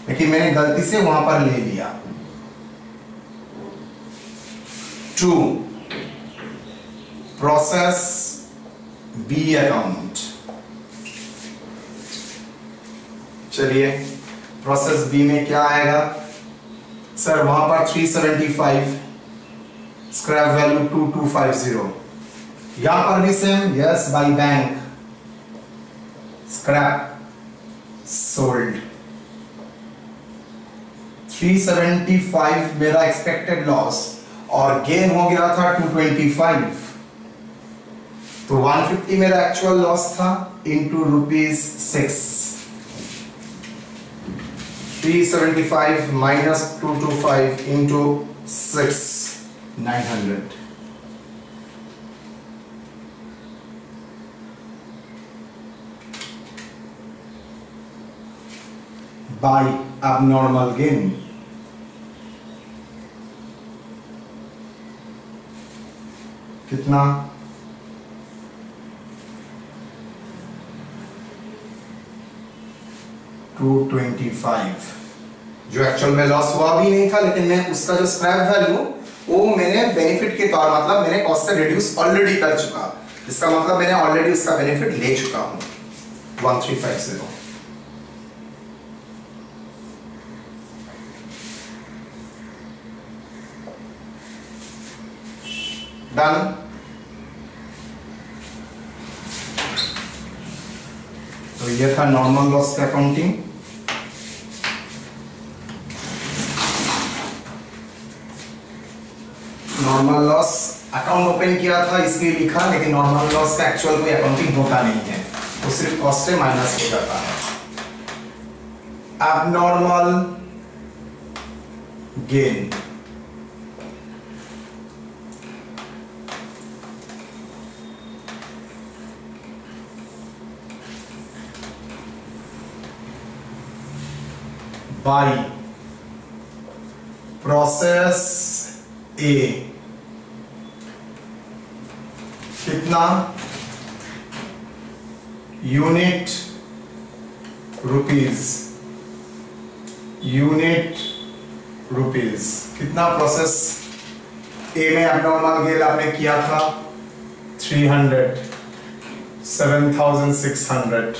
लेकिन मैंने गलती से वहां पर ले लिया। 2 प्रोसेस बी अकाउंट। चलिए प्रोसेस बी में क्या आएगा? सर वहां पर 375, स्क्रैप वैल्यू 2250। यहां पर भी same, yes by bank, scrap sold. 375 मेरा एक्सपेक्टेड लॉस और गेन हो गया था 225, तो 150 मेरा एक्चुअल लॉस था into ₹6। 375 minus 225 into 6, 900। by abnormal gain। कितना? 225, जो एक्चुअल में लॉस हुआ भी नहीं था, लेकिन मैं उसका जो स्क्रैप वैल्यू वो मैंने बेनिफिट के तौर, मतलब मैंने कॉस्ट से रिड्यूस ऑलरेडी कर चुका, इसका मतलब मैंने ऑलरेडी उसका बेनिफिट ले चुका हूं। 1350 डन। तो ये था नॉर्मल लॉस का accounting. Normal loss account open किया था इसलिए लिखा, लेकिन नॉर्मल लॉस का एक्चुअल कोई अकाउंटिंग होता नहीं है, वो सिर्फ कॉस्ट से माइनस हो जाता है। Abnormal gain by process A. कितना? Unit rupees, unit rupees. कितना प्रोसेस ए में एबनॉर्मल गेन आपने किया था? 300, 7600।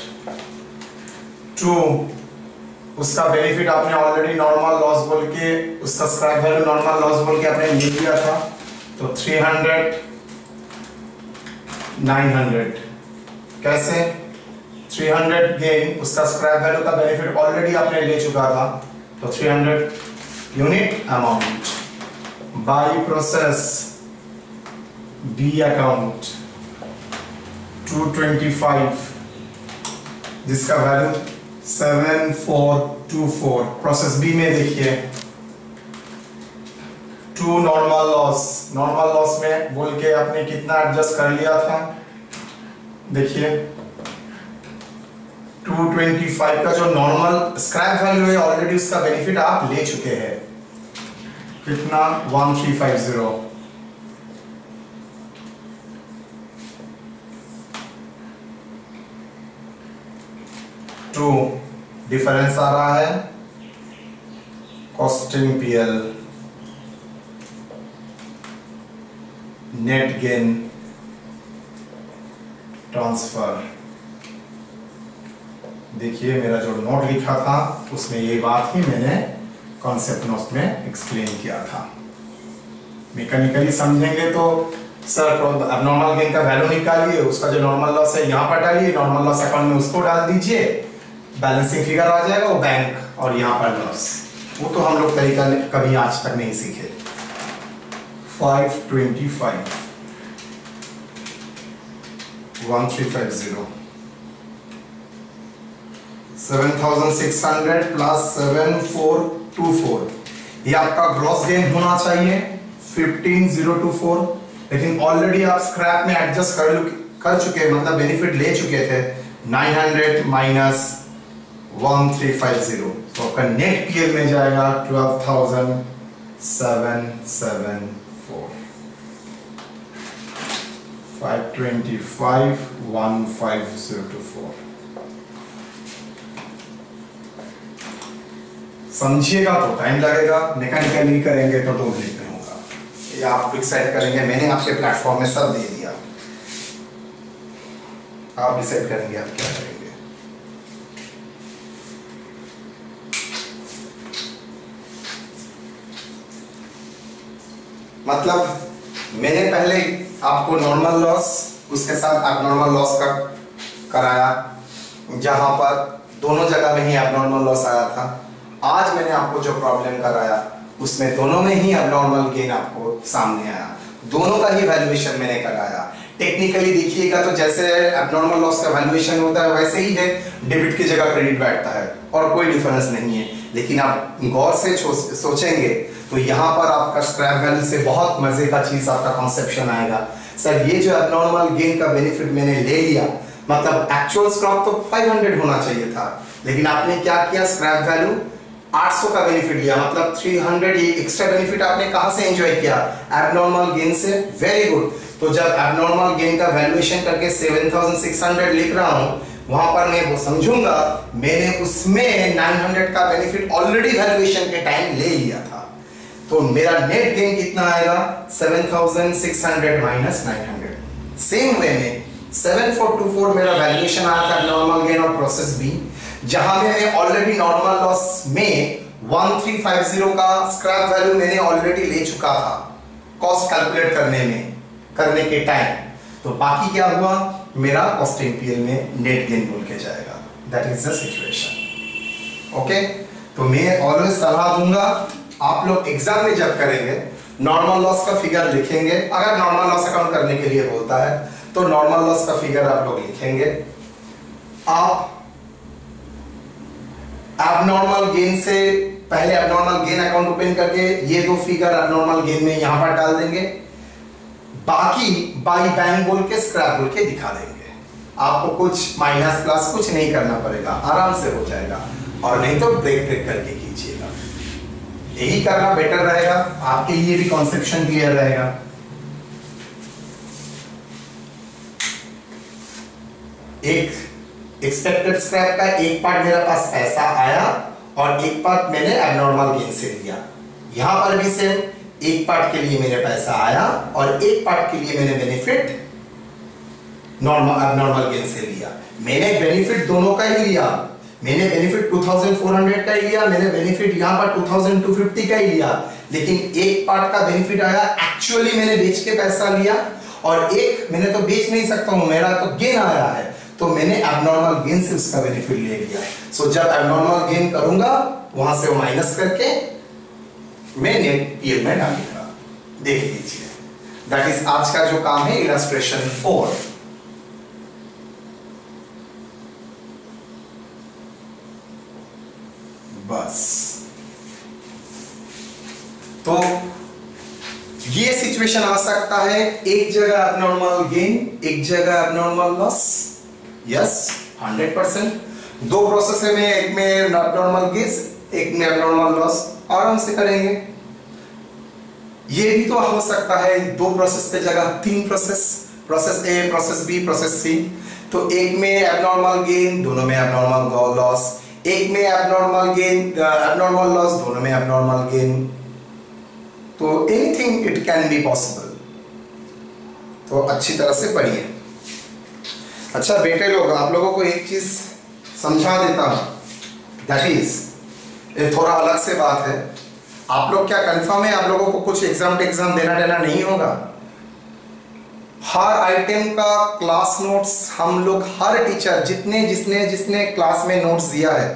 2 उसका बेनिफिट आपने ऑलरेडी नॉर्मल लॉस बोल के, उसका स्क्रैप वैल्यू नॉर्मल लॉस बोल के आपने ले लिया था, तो 300, 900। कैसे? 300 गेन, उसका स्क्रैप वैल्यू का बेनिफिट ऑलरेडी आपने ले चुका था, तो 300 unit amount by process B account 225, जिसका वैल्यू 7424। प्रोसेस बी में देखिए 2 नॉर्मल लॉस, नॉर्मल लॉस में बोल के आपने कितना एडजस्ट कर लिया था? देखिए 225 का जो नॉर्मल स्क्रैप वैल्यू है ऑलरेडी उसका बेनिफिट आप ले चुके हैं। कितना? 1350। 2 डिफरेंस आ रहा है costing PL net gain transfer. देखिए मेरा जो नोट लिखा था उसमें ये बात ही मैंने कॉन्सेप्ट नोट में एक्सप्लेन किया था। मैकेनिकली समझेंगे तो सर एबनॉर्मल गेन का वैल्यू निकालिए, उसका जो नॉर्मल लॉस है यहाँ पर डालिए, नॉर्मल लॉस अकाउंट में उसको डाल दीजिए, बैलेंसिंग फिगर आ जाएगा, वो बैंक और यहाँ पर लॉस। वो तो हम लोग तरीका कभी आज तक नहीं सीखे। 525 1350 7600 प्लस 7424, ये आपका ग्रॉस गेन होना चाहिए 15024, लेकिन ऑलरेडी आप स्क्रैप में एडजस्ट कर चुके, मतलब बेनिफिट ले चुके थे 900 माइनस 1350, तो आपका नेट पीएल में जाएगा 12774। 525 15024। समझिएगा तो टाइम लगेगा, मैकेनिकली करेंगे तो 2 मिनट में होगा। ये आप डिसाइड करेंगे, मैंने आपके प्लेटफॉर्म में सब दे दिया, आप डिसाइड करेंगे आप क्या करेंगे। मतलब मैंने पहले आपको नॉर्मल लॉस उसके साथ एबनॉर्मल लॉस का कराया, जहां पर दोनों जगह में ही एबनॉर्मल लॉस आया था। आज मैंने आपको जो प्रॉब्लम कराया उसमें दोनों में ही एबनॉर्मल गेन आपको सामने आया, दोनों का ही वैल्यूएशन मैंने कराया। टेक्निकली देखिएगा तो जैसे एबनॉर्मल लॉस का वैल्यूएशन होता है वैसे ही है, डेबिट की जगह क्रेडिट बैठता है और कोई डिफरेंस नहीं है। लेकिन आप गौर से सोचेंगे तो यहाँ पर आपका स्क्रैप वैल्यू से बहुत मजे का चीज आपका कॉन्सेप्शन आएगा। सर ये जो एबनॉर्मल गेन का बेनिफिट मैंने ले लिया, मतलब एक्चुअल स्क्रैप तो 500 होना चाहिए था, लेकिन आपने क्या किया, स्क्रैप वैल्यू 800 का बेनिफिट लिया, मतलब 300 ये एक्स्ट्रा बेनिफिट आपने कहां से एंजॉय किया, एबनॉर्मल गेन से। Very good. तो जब एबनॉर्मल गेन का वैल्यूएशन करके 7600 लिख रहा हूं, वहां पर मैं वो समझूंगा मैंने उसमें 900 का बेनिफिट ऑलरेडी वैल्यूएशन के टाइम ले लिया था। तो मेरा नेट गेन कितना आएगा, 7600 माइनस 900। सेम वे में 7424 मेरा वैल्यूएशन आया था नॉर्मल गेन और प्रोसेस बी, जहां में मैं ऑलरेडी नॉर्मल लॉस में 1350 का स्क्रैप वैल्यू मैंने ऑलरेडी ले चुका था कॉस्ट कैलकुलेट करने के टाइम। तो बाकी क्या हुआ, मेरा कॉस्टिंग पीएल में नेट गेन बोल के जाएगा। That is the situation. Okay, तो मैं ऑलवेज सलाह दूंगा आप लोग एग्जाम में जब करेंगे नॉर्मल लॉस का फिगर लिखेंगे। अगर नॉर्मल लॉस अकाउंट करने के लिए बोलता है तो नॉर्मल लॉस का फिगर आप लोग लिखेंगे। आप एबनॉर्मल गेन से पहले एबनॉर्मल गेन अकाउंट ओपन करके ये 2 फिगर एबनॉर्मल गेन में यहां पर डाल देंगे, बाकी बाई बैंक बोल के स्क्रैप बोल के दिखा देंगे। आपको कुछ माइनस प्लस कुछ नहीं करना पड़ेगा, आराम से हो जाएगा। और नहीं तो ब्रेक करके कीजिएगा, यही करना बेटर रहेगा, आपके लिए भी कॉन्सेप्शन क्लियर रहेगा। एक एक्सपेक्टेड स्क्रैप का एक पार्ट मेरे पास पैसा आया और एक पार्ट मैंने एबनॉर्मल गेन से लिया। यहां पर भी सेम, एक पार्ट के लिए मेरे पैसा आया और एक पार्ट के लिए मैंने बेनिफिट एबनॉर्मल गेन से लिया। मैंने बेनिफिट दोनों का ही लिया, मैंने बेनिफिट 2400 का ही लिया, मैंने बेनिफिट यहां पर 2250 का ही लिया, लेकिन एक पार्ट का बेनिफिट आया एक्चुअली मैंने बेच के पैसा लिया, और एक मैंने तो बेच नहीं सकता हूं, मेरा तो गेन आया है, तो मैंने एबनॉर्मल गेन से उसका बेनिफिट ले लिया। सो जब एबनॉर्मल गेन करूंगा वहां से वो माइनस करके मैं नेट पीएल में डालूंगा। देख लीजिए, दैट इज आज का जो काम है इलस्ट्रेशन 4। बस तो ये सिचुएशन आ सकता है, एक जगह एबनॉर्मल गेन एक जगह एबनॉर्मल लॉस। यस 100%। 2 प्रोसेस है में, एक में एबनॉर्मल गेन एक में एबनॉर्मल लॉस, आराम से करेंगे। ये भी तो हो सकता है 2 प्रोसेस के जगह 3 process, process A process B process C. तो एक में एबनॉर्मल गेन दोनों में एबनॉर्मल लॉस, एक में एबनॉर्मल गेन एबनॉर्मल लॉस दोनों में एबनॉर्मल गेन। तो anything it can be possible. तो अच्छी तरह से पढ़िए। अच्छा बेटे लोग, आप लोगों को एक चीज समझा देता हूं, दैट इज, ये थोड़ा अलग से बात है। आप लोग क्या कंफर्म है आप लोगों को कुछ एग्जाम देना नहीं होगा? हर आइटम का क्लास नोट्स हम लोग, हर टीचर जिसने क्लास में नोट्स दिया है,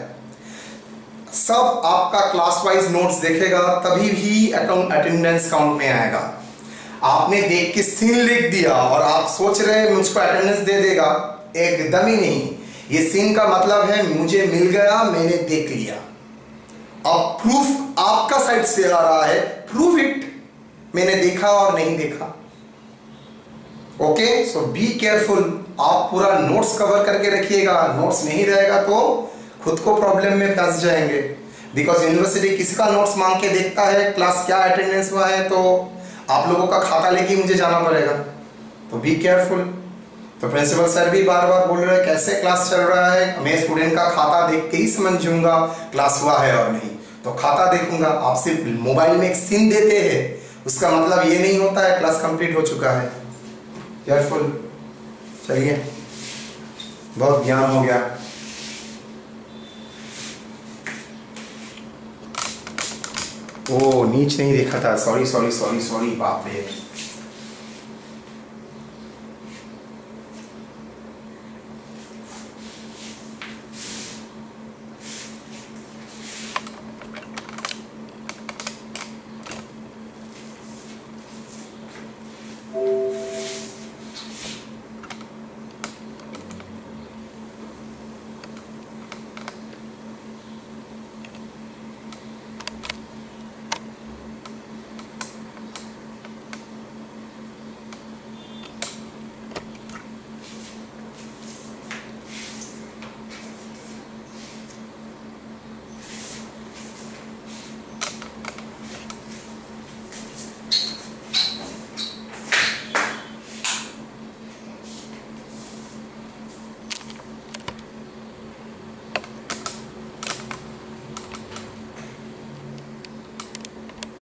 सब आपका क्लास वाइज नोट्स देखेगा, तभी भी अटेंडेंस काउंट में आएगा। आपने देख के सीन लिख दिया और आप सोच रहे मुझको अटेंडेंस दे देगा, एकदम ही नहीं। ये सीन का मतलब है मुझे मिल गया, मैंने देख लिया। अब प्रूफ आपका साइड से आ रहा है, प्रूव इट, मैंने देखा और नहीं देखा। Okay, so be careful. आप पूरा नोट्स कवर करके रखिएगा, नोट्स नहीं रहेगा तो खुद को प्रॉब्लम में फंस जाएंगे। बिकॉज यूनिवर्सिटी किसका नोट्स मांग के देखता है, क्लास क्या अटेंडेंस हुआ है, तो आप लोगों का खाता लेके मुझे जाना पड़ेगा। तो बी केयरफुल। तो प्रिंसिपल सर भी बार बार बोल रहे हैं कैसे क्लास चल रहा है, मैं स्टूडेंट का खाता देख के ही समझूंगा क्लास हुआ है और नहीं, तो खाता देखूंगा। आप सिर्फ मोबाइल में एक सीन देते हैं, उसका मतलब ये नहीं होता है क्लास कंप्लीट हो चुका है। केयरफुल। चलिए, बहुत ज्ञान हो गया। ओ नीच नहीं देखा था, सॉरी, बाप रे।